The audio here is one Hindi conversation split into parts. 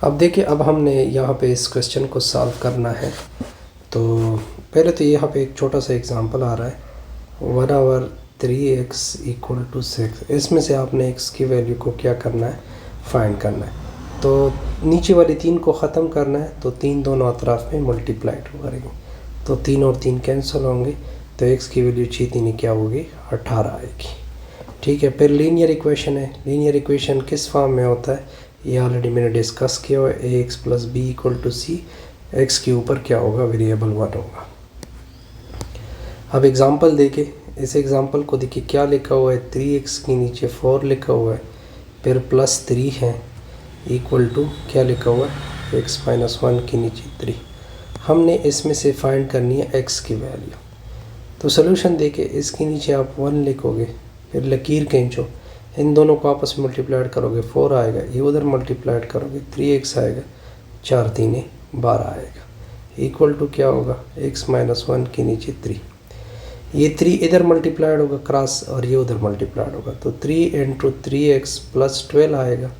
अब देखिए, अब हमने यहाँ पे इस क्वेश्चन को सॉल्व करना है। तो पहले तो यहाँ पे एक छोटा सा एग्जांपल आ रहा है 1/3x = 6। इसमें से आपने x की वैल्यू को क्या करना है, फाइंड करना है। तो नीचे वाली 3 को ख़त्म करना है, तो 3 दोनों अतराफ में मल्टीप्लाइड करेंगे, तो 3 और 3 कैंसिल होंगे, तो x की वैल्यू 6 3 क्या होगी, 18 आएगी। ठीक है। फिर लीनियर इक्वेशन है। लीनियर इक्वेशन किस फॉर्म में होता है, ये ऑलरेडी मैंने डिस्कस किया हुआ है। ax + b = c। x के ऊपर क्या होगा, वेरिएबल 1 होगा। अब एग्जांपल देखें, इस एग्जांपल को देखिए क्या लिखा हुआ है, 3x के नीचे 4 लिखा हुआ है, फिर +3 है, इक्वल टू क्या लिखा हुआ है, x - 1 के नीचे 3। हमने इसमें से फाइंड करनी है x की वैल्यू। तो सोल्यूशन देखिए, इसके नीचे आप 1 लिखोगे, फिर लकीर खींचो, इन दोनों को आपस में मल्टीप्लाइड करोगे, 4 आएगा, ये उधर मल्टीप्लाइड करोगे, 3x आएगा, 4 3 12 आएगा, इक्वल टू क्या होगा, x - 1 के नीचे 3। ये 3 इधर मल्टीप्लाइड होगा क्रॉस, और ये उधर मल्टीप्लाइड होगा, तो 3 × 3x + 12 आएगा,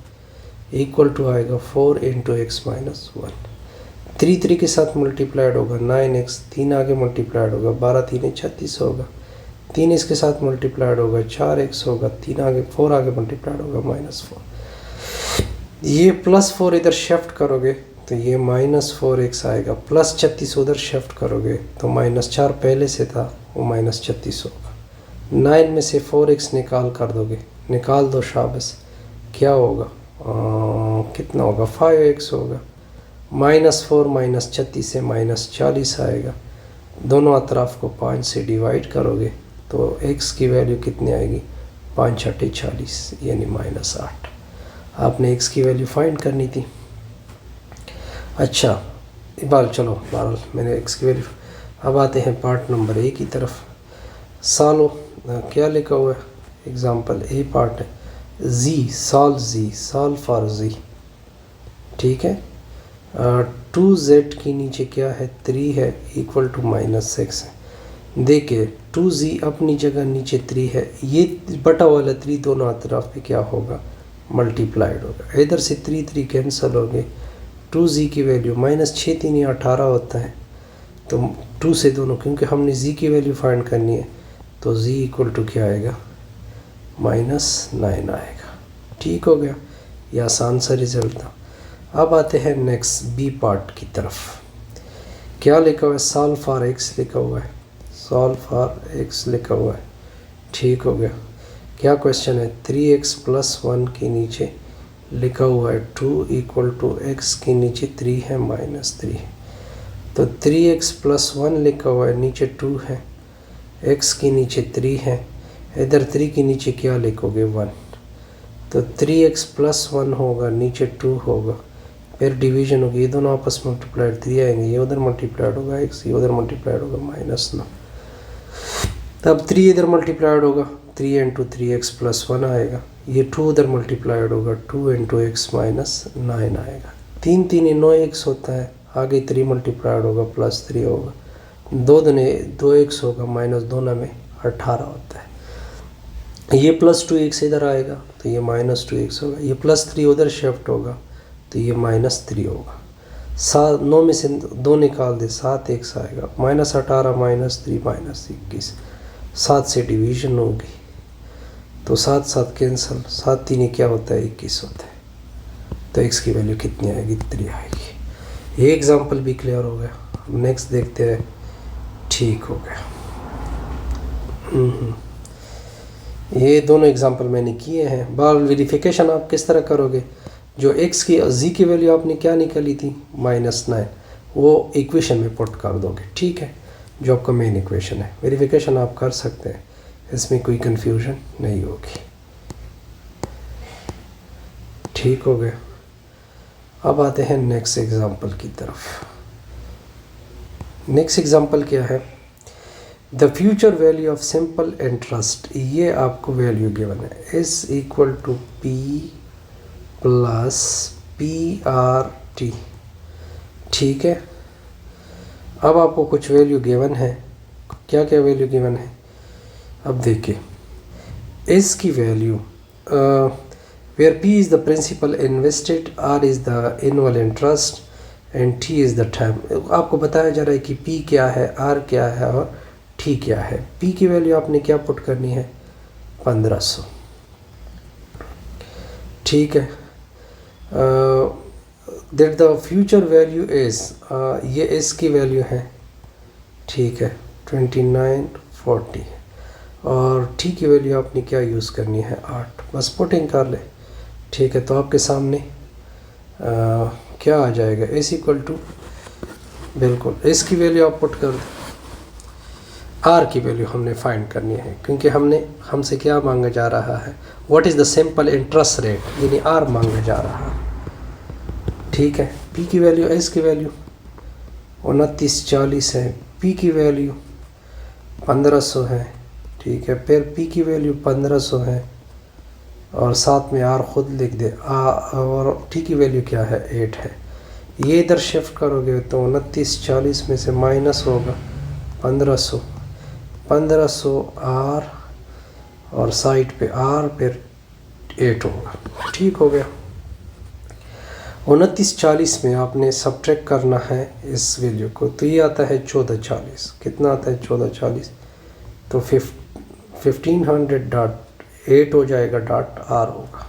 इक्वल टू आएगा 4 × x - 1। 3 3 के साथ मल्टीप्लाइड होगा, 9x, 3 आगे मल्टीप्लाइड होगा, 12 3 36 होगा, 3 इसके साथ मल्टीप्लाइड होगा, 4x होगा, 3 आगे 4 आगे मल्टीप्लाइड होगा, -4। ये +4 इधर शिफ्ट करोगे तो ये -4x आएगा, +36 उधर शिफ्ट करोगे तो -4 पहले से था, वो -36 होगा। 9 में से 4x निकाल कर दोगे, निकाल दो शाबाश, क्या होगा, कितना होगा, 5x होगा। -4 -36 से -40 आएगा, दोनों अतराफ को 5 से डिवाइड करोगे तो x की वैल्यू कितनी आएगी, 5 × 8 = 40, यानी -8। आपने x की वैल्यू फाइंड करनी थी। अच्छा, बहरहाल मैंने x की वैल्यू। अब आते हैं पार्ट नंबर A की तरफ। सॉल्व क्या लिखा हुआ है, एग्जांपल A पार्ट है, सॉल्व फॉर z। ठीक है। 2z के नीचे क्या है, 3 है, इक्वल टू -6 है। देखिए 2z अपनी जगह नीचे 3 है, ये बटा वाला 3 दोनों अतराफ पे क्या होगा, मल्टीप्लाइड होगा, इधर से 3 3 कैंसिल हो गए, 2z की वैल्यू -6 3 18 होता है, तो 2 से दोनों, क्योंकि हमने z की वैल्यू फाइंड करनी है, तो z इक्वल टू क्या आएगा, -9 आएगा। ठीक हो गया, ये आसान सा रिजल्ट था। अब आते हैं नेक्स्ट बी पार्ट की तरफ। क्या लिखा हुआ है, सॉल्व फॉर x लिखा हुआ है, सॉल्व फॉर x लिखा हुआ है। ठीक हो गया। क्या क्वेश्चन है, 3x + 1 के नीचे लिखा हुआ है 2 इक्वल टू x के नीचे 3 है, -3। तो 3x + 1 लिखा हुआ है, नीचे 2 है, x के नीचे 3 है, इधर 3 के नीचे क्या लिखोगे, 1, तो 3x + 1 होगा, नीचे 2 होगा, फिर डिवीजन होगी, ये दोनों आपस में मल्टीप्लाइड 3 आएंगे, ये उधर मल्टीप्लाइड होगा x, ये उधर मल्टीप्लाइड होगा -9। तब 3 इधर मल्टीप्लाइड होगा, 3 × 3x + 1 आएगा, ये 2 उधर मल्टीप्लाइड होगा, 2 × x - 9 आएगा। 3 3 9x होता है, आगे 3 मल्टीप्लाइड होगा, +3 होगा, 2 दूने 2x होगा, -2 में 18 होता है। ये +2x इधर आएगा, तो ये -2x होगा, ये +3 उधर शिफ्ट होगा, तो ये -3 होगा। 9 में से 2 निकाल दे, 7x आएगा, -18 -3 -21, 7 से डिवीजन होगी, तो 7 7 कैंसिल, 7 3 क्या होता है, 21 होता है, तो x की वैल्यू कितनी आएगी, 3 आएगी। ये एग्जांपल भी क्लियर हो गया। अब नेक्स्ट देखते हैं। ठीक हो गया। ये दोनों एग्जांपल मैंने किए हैं। बार वेरिफिकेशन आप किस तरह करोगे, जो x की z की वैल्यू आपने क्या निकाली थी, -9, वो इक्वेशन में पुट कर दोगे। ठीक है, जो आपका मेन इक्वेशन है। वेरिफिकेशन आप कर सकते हैं, इसमें कोई कंफ्यूजन नहीं होगी। ठीक हो गया। अब आते हैं नेक्स्ट एग्जांपल की तरफ। नेक्स्ट एग्जांपल क्या है, the future value of simple interest, ये आपको वैल्यू गिवन है, is equal to p + PRT। ठीक है। अब आपको कुछ वैल्यू गिवन है, क्या क्या वैल्यू गिवन है, अब देखिए इसकी value where P is the principal invested, R is the annual interest and T is the time. आपको बताया जा रहा है कि पी क्या है, आर क्या है और टी क्या है। पी की वैल्यू आपने क्या पुट करनी है, 1500। ठीक है। That the future value is, ये इसकी वैल्यू है, ठीक है, 2940। और टी की वैल्यू आपने क्या यूज़ करनी है, 8। बस पुटिंग कर ले। ठीक है, तो आपके सामने क्या आ जाएगा, इस इक्वल टू, बिल्कुल इसकी वैल्यू आप पुट कर दो। आर की वैल्यू हमने फाइंड करनी है, क्योंकि हमसे क्या मांगा जा रहा है, what is the simple interest rate, यानी आर मांगा जा रहा है। ठीक है, पी की वैल्यू, एस की वैल्यू 2940 है, पी की वैल्यू 1500 है। ठीक है, फिर पी की वैल्यू 1500 है और साथ में आर खुद लिख दे, और टी की वैल्यू क्या है, 8 है। ये इधर शिफ्ट करोगे तो 2940 में से माइनस होगा 1500 आर और साइड पे आर, फिर 8 होगा। ठीक हो गया। 2940 में आपने सब्ट्रैक्ट करना है इस वैल्यू को, तो ये आता है 1440। कितना आता है, 1440। तो 1500 डॉट 8 हो जाएगा, डॉट आर होगा।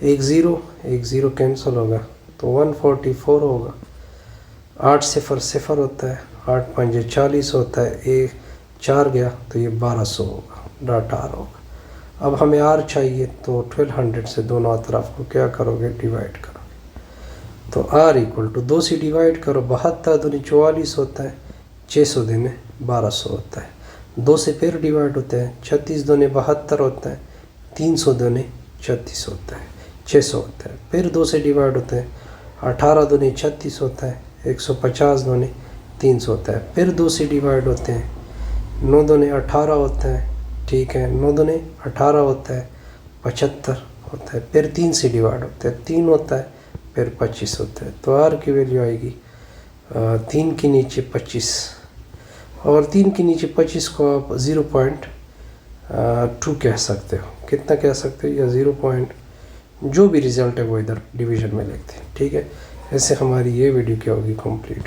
एक ज़ीरो कैंसिल होगा तो 144 होगा। 8 सिफर सिफर होता है, 8 पंजे 40 होता है, एक 4 गया तो ये 1200 होगा, डॉट आर होगा। अब हमें आर चाहिए, तो 1200 से दोनों तरफ को क्या करोगे, डिवाइड करोगे। तो आर इक्वल टू 2 से डिवाइड करो, 72 दूनी 44 होता है, 600 दूनी 1200 होता है। 2 से फिर डिवाइड होता है, 36 दूनी 72 होता है, 300 दूनी 36 होता है, 600 होता है। फिर 2 से डिवाइड होते हैं, 18 दूनी 36 होता है, 150 दूनी 300 होता है। फिर 2 से डिवाइड होते हैं, 9 दूनी 18 होता है, ठीक है, 9 दूनी 18 होता है, 75 होता है। फिर 3 से डिवाइड होता है, 3 होता है, फिर 25 होता है। तो आर की वैल्यू आएगी 3 के नीचे 25, और 3 के नीचे 25 को आप 0.2 कह सकते हो। कितना कह सकते हो, या 0. जो भी रिज़ल्ट है वो इधर डिवीज़न में लिखते हैं। ठीक है, ऐसे हमारी ये वीडियो क्या होगी, कंप्लीट हो।